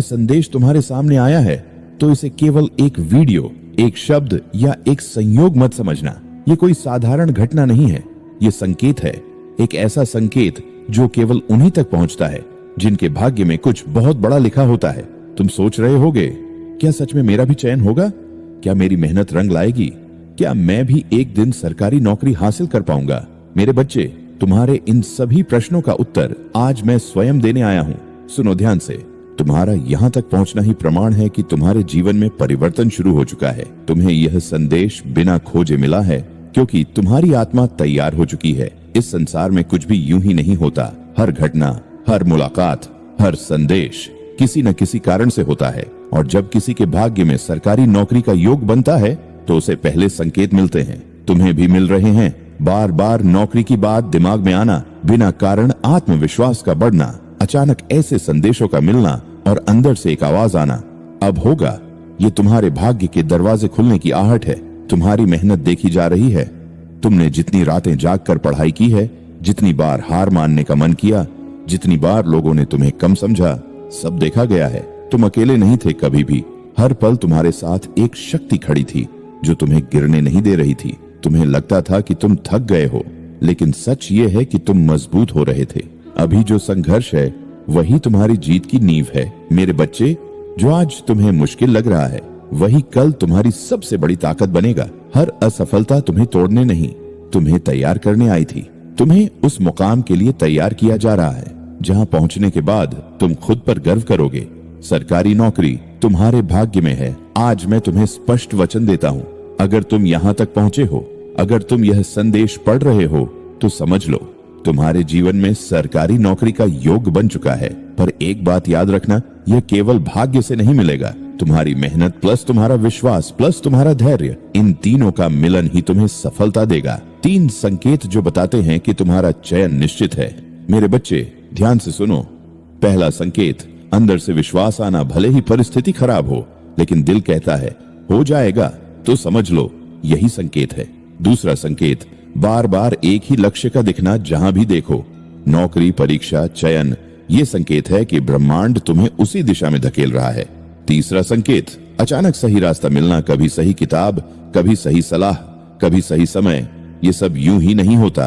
संदेश तुम्हारे सामने आया है तो इसे केवल एक वीडियो, एक शब्द या एक संयोग मत समझना। ये कोई साधारण घटना नहीं है, ये संकेत है, एक ऐसा संकेत जो केवल उन्हीं तक पहुंचता है जिनके भाग्य में कुछ बहुत बड़ा लिखा होता है। तुम सोच रहे होगे, क्या सच में मेरा भी चयन होगा? क्या मेरी मेहनत रंग लाएगी? क्या मैं भी एक दिन सरकारी नौकरी हासिल कर पाऊंगा? मेरे बच्चे, तुम्हारे इन सभी प्रश्नों का उत्तर आज मैं स्वयं देने आया हूँ। सुनो ध्यान से। तुम्हारा यहाँ तक पहुँचना ही प्रमाण है कि तुम्हारे जीवन में परिवर्तन शुरू हो चुका है। तुम्हें यह संदेश बिना खोजे मिला है क्योंकि तुम्हारी आत्मा तैयार हो चुकी है। इस संसार में कुछ भी यूं ही नहीं होता। हर घटना, हर मुलाकात, हर संदेश किसी न किसी कारण से होता है। और जब किसी के भाग्य में सरकारी नौकरी का योग बनता है तो उसे पहले संकेत मिलते हैं। तुम्हें भी मिल रहे हैं। बार बार नौकरी की बात दिमाग में आना, बिना कारण आत्मविश्वास का बढ़ना, अचानक ऐसे संदेशों का मिलना और अंदर से एक आवाज आना, अब होगा। ये तुम्हारे भाग्य के दरवाजे खुलने की आहट है। तुम्हारी मेहनत देखी जा रही है। तुमने जितनी रातें जागकर पढ़ाई की है, जितनी बार हार मानने का मन किया, जितनी बार लोगों ने तुम्हें कम समझा, सब देखा गया है। तुम अकेले नहीं थे कभी भी। हर पल तुम्हारे साथ एक शक्ति खड़ी थी जो तुम्हें गिरने नहीं दे रही थी। तुम्हें लगता था कि तुम थक गए हो, लेकिन सच ये है कि तुम मजबूत हो रहे थे। अभी जो संघर्ष है वही तुम्हारी जीत की नींव है। मेरे बच्चे, जो आज तुम्हें मुश्किल लग रहा है वही कल तुम्हारी सबसे बड़ी ताकत बनेगा। हर असफलता तुम्हें तोड़ने नहीं, तुम्हें तैयार करने आई थी। तुम्हें उस मुकाम के लिए तैयार किया जा रहा है जहां पहुंचने के बाद तुम खुद पर गर्व करोगे। सरकारी नौकरी तुम्हारे भाग्य में है। आज मैं तुम्हें स्पष्ट वचन देता हूँ, अगर तुम यहाँ तक पहुंचे हो, अगर तुम यह संदेश पढ़ रहे हो तो समझ लो, तुम्हारे जीवन में सरकारी नौकरी का योग बन चुका है। पर एक बात याद रखना, यह केवल भाग्य से नहीं मिलेगा। तुम्हारी मेहनत प्लस तुम्हारा विश्वास प्लस तुम्हारा धैर्य, इन तीनों का मिलन ही तुम्हें सफलता देगा। 3 संकेत जो बताते हैं कि तुम्हारा चयन निश्चित है। मेरे बच्चे, ध्यान से सुनो। पहला संकेत, अंदर से विश्वास आना। भले ही परिस्थिति खराब हो, लेकिन दिल कहता है हो जाएगा, तो समझ लो यही संकेत है। दूसरा संकेत, बार बार एक ही लक्ष्य का दिखना जहां भी देखो। नौकरी, परीक्षा, चयन, ये संकेत है कि ब्रह्मांड तुम्हें उसी दिशा में धकेल रहा है। तीसरा संकेत, अचानक सही रास्ता मिलना। कभी सही किताब, कभी सही सलाह, कभी सही समय। ये सब यूं ही नहीं होता,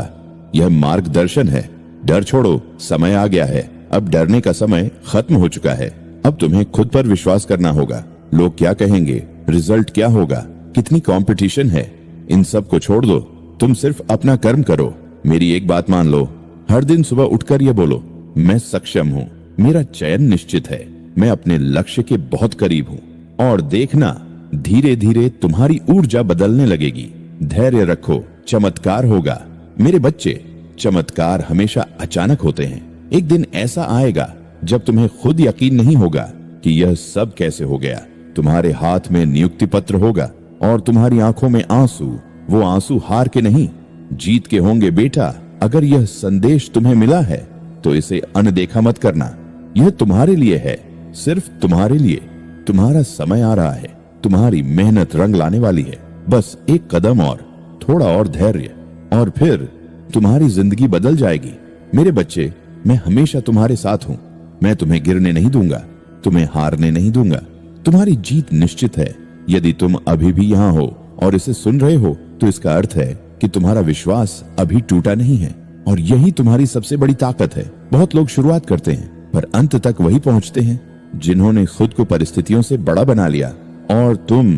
यह मार्गदर्शन है। डर छोड़ो, समय आ गया है। अब डरने का समय खत्म हो चुका है। अब तुम्हें खुद पर विश्वास करना होगा। लोग क्या कहेंगे, रिजल्ट क्या होगा, कितनी कंपटीशन है, इन सब को छोड़ दो। तुम सिर्फ अपना कर्म करो। मेरी एक बात मान लो, हर दिन सुबह उठकर ये बोलो, मैं सक्षम हूँ, मेरा चयन निश्चित है, मैं अपने लक्ष्य के बहुत करीब हूँ। और देखना, धीरे धीरे तुम्हारी ऊर्जा बदलने लगेगी। धैर्य रखो, चमत्कार होगा। मेरे बच्चे, चमत्कार हमेशा अचानक होते हैं। एक दिन ऐसा आएगा जब तुम्हें खुद यकीन नहीं होगा कि यह सब कैसे हो गया। तुम्हारे हाथ में नियुक्ति पत्र होगा और तुम्हारी आंखों में आंसू। वो आंसू हार के नहीं, जीत के होंगे। बेटा, अगर यह संदेश तुम्हें मिला है तो इसे अनदेखा मत करना। यह तुम्हारे लिए है, सिर्फ तुम्हारे लिए। तुम्हारा समय आ रहा है, तुम्हारी मेहनत रंग लाने वाली है। बस एक कदम और, थोड़ा और धैर्य, और फिर तुम्हारी जिंदगी बदल जाएगी। मेरे बच्चे, मैं हमेशा तुम्हारे साथ हूँ। मैं तुम्हें गिरने नहीं दूंगा, तुम्हें हारने नहीं दूंगा। तुम्हारी जीत निश्चित है। यदि तुम अभी भी यहाँ हो और इसे सुन रहे हो तो इसका अर्थ है कि तुम्हारा विश्वास अभी टूटा नहीं है, और यही तुम्हारी सबसे बड़ी ताकत है। बहुत लोग शुरुआत करते हैं पर अंत तक वही पहुंचते हैं जिन्होंने खुद को परिस्थितियों से बड़ा बना लिया, और तुम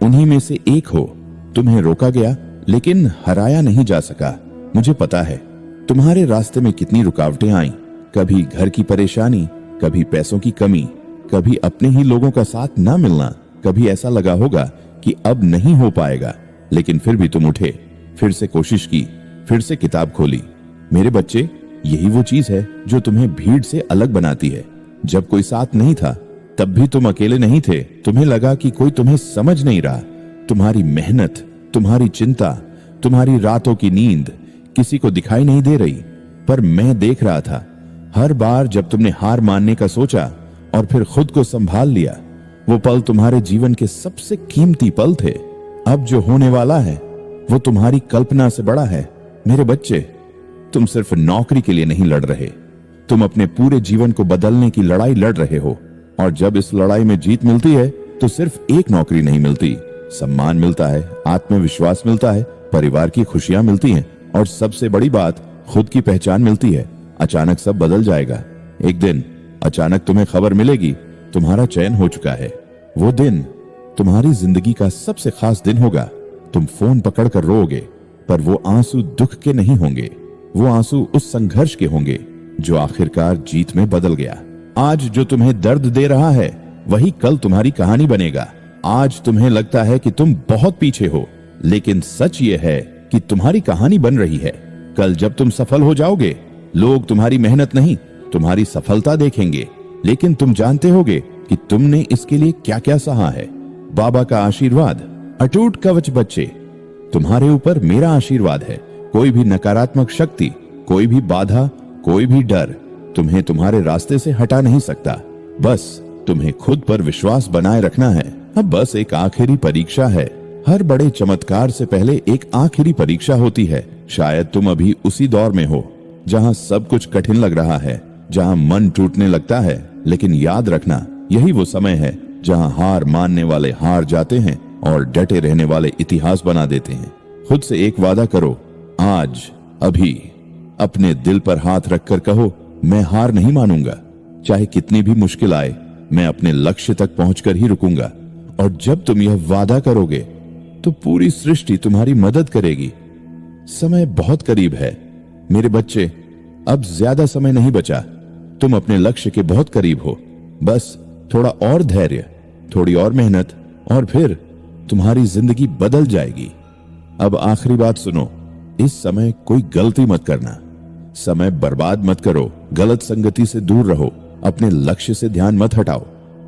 उन्हीं में से एक हो। तुम्हें रोका गया लेकिन हराया नहीं जा सका। मुझे पता है तुम्हारे रास्ते में कितनी रुकावटें आई। कभी घर की परेशानी, कभी पैसों की कमी, कभी अपने ही लोगों का साथ ना मिलना। कभी ऐसा लगा होगा कि अब नहीं हो पाएगा, लेकिन फिर भी तुम उठे, फिर से कोशिश की, फिर से किताब खोली। मेरे बच्चे, यही वो चीज है जो तुम्हें भीड़ से अलग बनाती है। जब कोई साथ नहीं था तब भी तुम अकेले नहीं थे। तुम्हें लगा कि कोई तुम्हें समझ नहीं रहा। तुम्हारी मेहनत, तुम्हारी चिंता, तुम्हारी रातों की नींद किसी को दिखाई नहीं दे रही, पर मैं देख रहा था। हर बार जब तुमने हार मानने का सोचा और फिर खुद को संभाल लिया, वो पल तुम्हारे जीवन के सबसे कीमती पल थे। अब जो होने वाला है वो तुम्हारी कल्पना से बड़ा है। मेरे बच्चे, तुम सिर्फ नौकरी के लिए नहीं लड़ रहे, तुम अपने पूरे जीवन को बदलने की लड़ाई लड़ रहे हो। और जब इस लड़ाई में जीत मिलती है तो सिर्फ एक नौकरी नहीं मिलती, सम्मान मिलता है, आत्मविश्वास मिलता है, परिवार की खुशियां मिलती हैं और सबसे बड़ी बात, खुद की पहचान मिलती है। अचानक सब बदल जाएगा। एक दिन अचानक तुम्हें खबर मिलेगी तुम्हारा चयन हो चुका है। वो दिन तुम्हारी जिंदगी का सबसे खास दिन होगा। तुम फोन पकड़कर रोओगे, पर वो आंसू दुख के नहीं होंगे, वो आंसू उस संघर्ष के होंगे जो आखिरकार जीत में बदल गया। आज जो तुम्हें दर्द दे रहा है वही कल तुम्हारी कहानी बनेगा। आज तुम्हें लगता है कि तुम बहुत पीछे हो, लेकिन सच ये है कि तुम्हारी कहानी बन रही है। कल जब तुम सफल हो जाओगे, लोग तुम्हारी मेहनत नहीं तुम्हारी सफलता देखेंगे, लेकिन तुम जानते होगे कि तुमने इसके लिए क्या क्या सहा है। बाबा का आशीर्वाद अटूट कवच बच्चे, तुम्हारे ऊपर मेरा आशीर्वाद है। कोई भी नकारात्मक शक्ति, कोई भी बाधा, कोई भी डर तुम्हें तुम्हारे रास्ते से हटा नहीं सकता। बस तुम्हें खुद पर विश्वास बनाए रखना है। अब बस एक आखिरी परीक्षा है। हर बड़े चमत्कार से पहले एक आखिरी परीक्षा होती है। शायद तुम अभी उसी दौर में हो जहां सब कुछ कठिन लग रहा है, जहां मन टूटने लगता है, लेकिन याद रखना यही वो समय है जहां हार मानने वाले हार जाते हैं और डटे रहने वाले इतिहास बना देते हैं। खुद से एक वादा करो, आज अभी अपने दिल पर हाथ रखकर कहो, मैं हार नहीं मानूंगा। चाहे कितनी भी मुश्किल आए, मैं अपने लक्ष्य तक पहुंचकर ही रुकूंगा। और जब तुम यह वादा करोगे तो पूरी सृष्टि तुम्हारी मदद करेगी। समय बहुत करीब है मेरे बच्चे, अब ज्यादा समय नहीं बचा। तुम अपने लक्ष्य के बहुत करीब हो। बस थोड़ा और धैर्य, थोड़ी और मेहनत, और फिर तुम्हारी जिंदगी बदल जाएगी। अब आखिरी बात सुनो, इस समय कोई गलती मत करना। समय बर्बाद मत करो, गलत संगति से दूर रहो, अपने लक्ष्य से ध्यान मत हटाओ,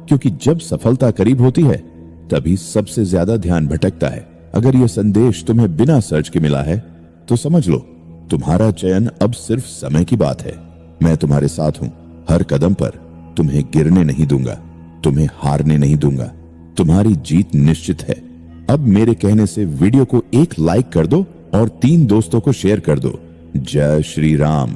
क्योंकि जब सफलता करीब होती है तभी सबसे ज्यादा ध्यान भटकता है। अगर यह संदेश तुम्हें बिना सर्च के मिला है तो समझ लो, तुम्हारा चयन अब सिर्फ समय की बात है। मैं तुम्हारे साथ हूं, हर कदम पर तुम्हें गिरने नहीं दूंगा, तुम्हें हारने नहीं दूंगा। तुम्हारी जीत निश्चित है। अब मेरे कहने से वीडियो को एक लाइक कर दो और 3 दोस्तों को शेयर कर दो। जय श्री राम।